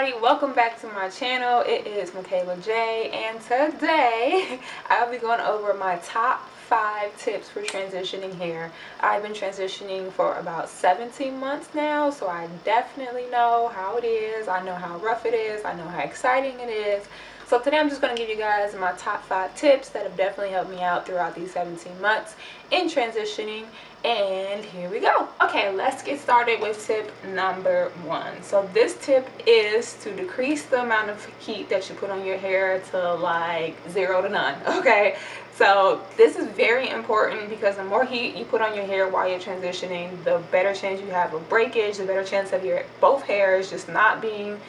everybody, welcome back to my channel. It is MicKayla J, and today I'll be going over my top 5 tips for transitioning hair. I've been transitioning for about 17 months now, so I definitely know how it is. I know how rough it is. I know how exciting it is. So today I'm just going to give you guys my top 5 tips that have definitely helped me out throughout these 17 months in transitioning. And here we go. Okay, let's get started with tip number 1. So this tip is to decrease the amount of heat that you put on your hair to like 0 to none. Okay, so this is very important because the more heat you put on your hair while you're transitioning, the better chance you have of breakage, the better chance of your both hairs just not being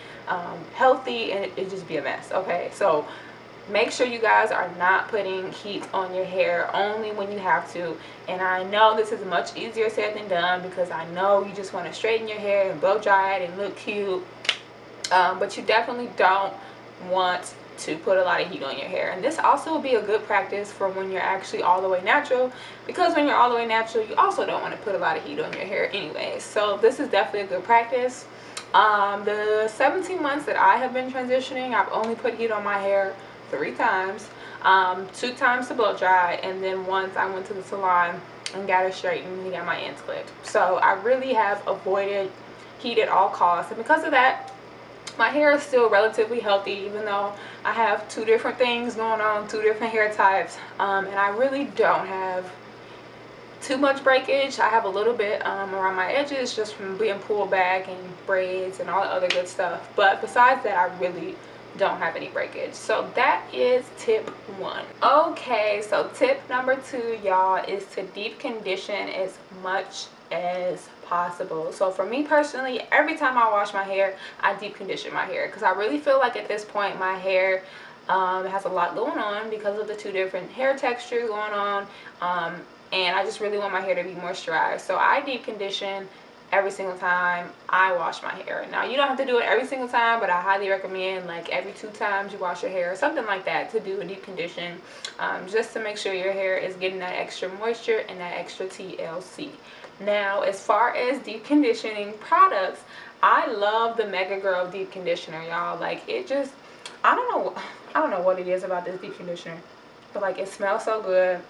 healthy, and it just be a mess. Okay, so make sure you guys are not putting heat on your hair, only when you have to. And I know this is much easier said than done because I know you just want to straighten your hair and blow dry it and look cute, but you definitely don't want to put a lot of heat on your hair. And this also will be a good practice for when you're actually all the way natural, because when you're all the way natural you also don't want to put a lot of heat on your hair anyway. So this is definitely a good practice. The 17 months that I have been transitioning, I've only put heat on my hair 3 times, 2 times to blow dry, and then once I went to the salon and got it straightened and got my ends clipped. So I really have avoided heat at all costs, and because of that my hair is still relatively healthy, even though I have 2 different things going on, 2 different hair types, and I really don't have too much breakage. I have a little bit around my edges just from being pulled back and braids and all the other good stuff, but besides that I really don't have any breakage. So that is tip 1. Okay, so tip number 2, y'all, is to deep condition as much as possible. So for me personally, every time I wash my hair I deep condition my hair because I really feel like at this point my hair has a lot going on because of the 2 different hair textures going on, and I just really want my hair to be moisturized. So I deep condition every single time I wash my hair. Now you don't have to do it every single time, but I highly recommend like every 2 times you wash your hair or something like that to do a deep condition, just to make sure your hair is getting that extra moisture and that extra TLC. Now as far as deep conditioning products, I love the Mega Girl deep conditioner, y'all. Like it just, I don't know what it is about this deep conditioner, but like it smells so good,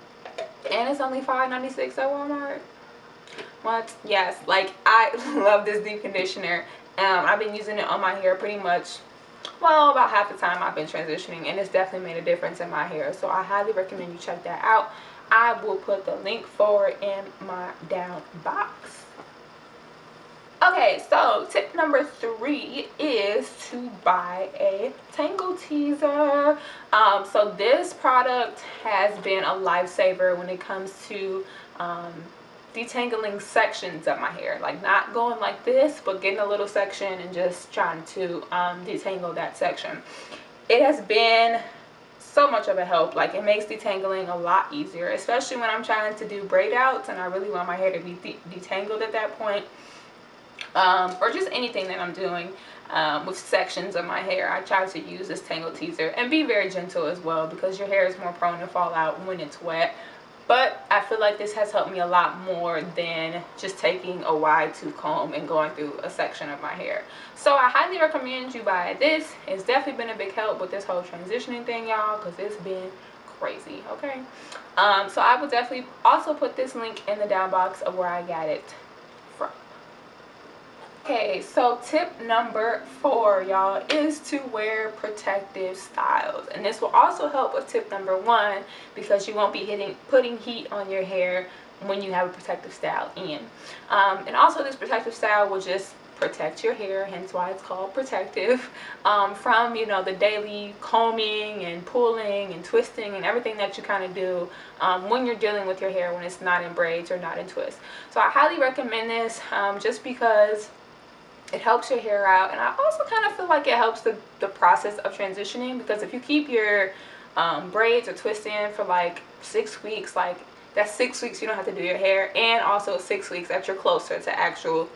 and it's only $5.96 at Walmart. What? Yes, like I love this deep conditioner. I've been using it on my hair pretty much, well, about half the time I've been transitioning, and it's definitely made a difference in my hair. So I highly recommend you check that out. I will put the link for it in my down box. Okay, so tip number 3 is to buy a Tangle Teezer. So this product has been a lifesaver when it comes to detangling sections of my hair, like not going like this, but getting a little section and just trying to detangle that section. It has been so much of a help. Like it makes detangling a lot easier, especially when I'm trying to do braid outs and I really want my hair to be detangled at that point, or just anything that I'm doing with sections of my hair. I try to use this Tangle Teezer and be very gentle as well, because your hair is more prone to fall out when it's wet. But I feel like this has helped me a lot more than just taking a wide tooth comb and going through a section of my hair. So I highly recommend you buy this. It's definitely been a big help with this whole transitioning thing, y'all, because it's been crazy. Okay, so I will definitely also put this link in the down box of where I got it from. Okay, so tip number 4, y'all, is to wear protective styles, and this will also help with tip number 1 because you won't be putting heat on your hair when you have a protective style in. And also this protective style will just protect your hair, hence why it's called protective, from, you know, the daily combing and pulling and twisting and everything that you kind of do when you're dealing with your hair when it's not in braids or not in twists. So I highly recommend this, just because it helps your hair out, and I also kind of feel like it helps the process of transitioning, because if you keep your braids or twists in for like 6 weeks, like that's 6 weeks you don't have to do your hair, and also 6 weeks that you're closer to actual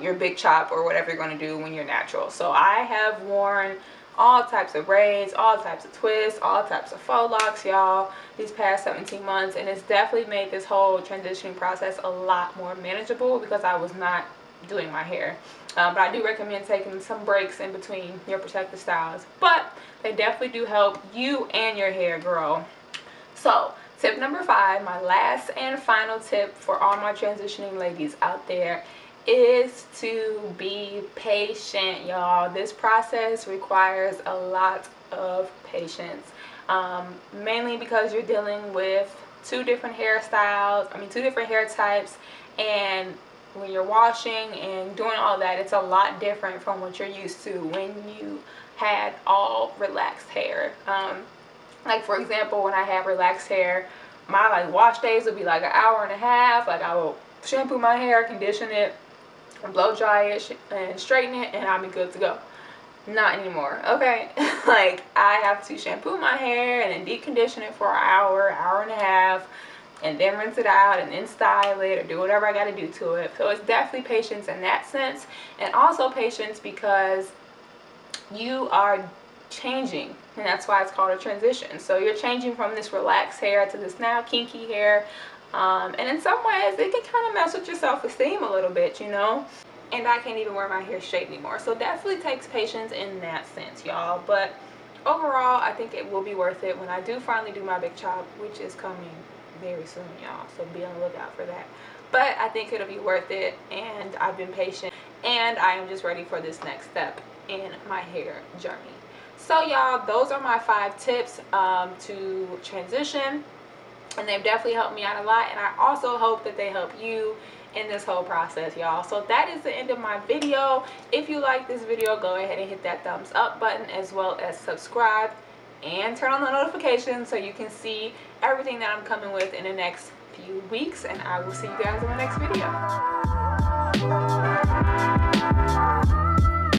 your big chop or whatever you're going to do when you're natural. So I have worn all types of braids, all types of twists, all types of faux locks, y'all, these past 17 months, and it's definitely made this whole transitioning process a lot more manageable because I was not doing my hair. But I do recommend taking some breaks in between your protective styles. But they definitely do help you and your hair grow. So tip number 5, my last and final tip for all my transitioning ladies out there, is to be patient, y'all. This process requires a lot of patience, mainly because you're dealing with two different hairstyles, two different hair types, and when you're washing and doing all that, it's a lot different from what you're used to when you had all relaxed hair. Like for example, when I have relaxed hair, my like wash days would be like an hour and a half. Like I will shampoo my hair, condition it, blow dry it, and straighten it, and I'll be good to go. Not anymore, okay? Like I have to shampoo my hair and then deep condition it for an hour, hour and a half, and then rinse it out and then style it or do whatever I got to do to it. So it's definitely patience in that sense, and also patience because you are changing, and that's why it's called a transition. So you're changing from this relaxed hair to this now kinky hair, and in some ways it can kind of mess with your self-esteem a little bit, you know. And I can't even wear my hair straight anymore, so definitely takes patience in that sense, y'all. But overall, I think it will be worth it when I do finally do my big chop, which is coming very soon, y'all, so be on the lookout for that. But I think it'll be worth it, and I've been patient, and I am just ready for this next step in my hair journey. So y'all, those are my 5 tips to transition, and they've definitely helped me out a lot, and I also hope that they help you in this whole process, y'all. So that is the end of my video. If you like this video, go ahead and hit that thumbs up button, as well as subscribe and turn on the notifications so you can see everything that I'm coming with in the next few weeks, and I will see you guys in the next video.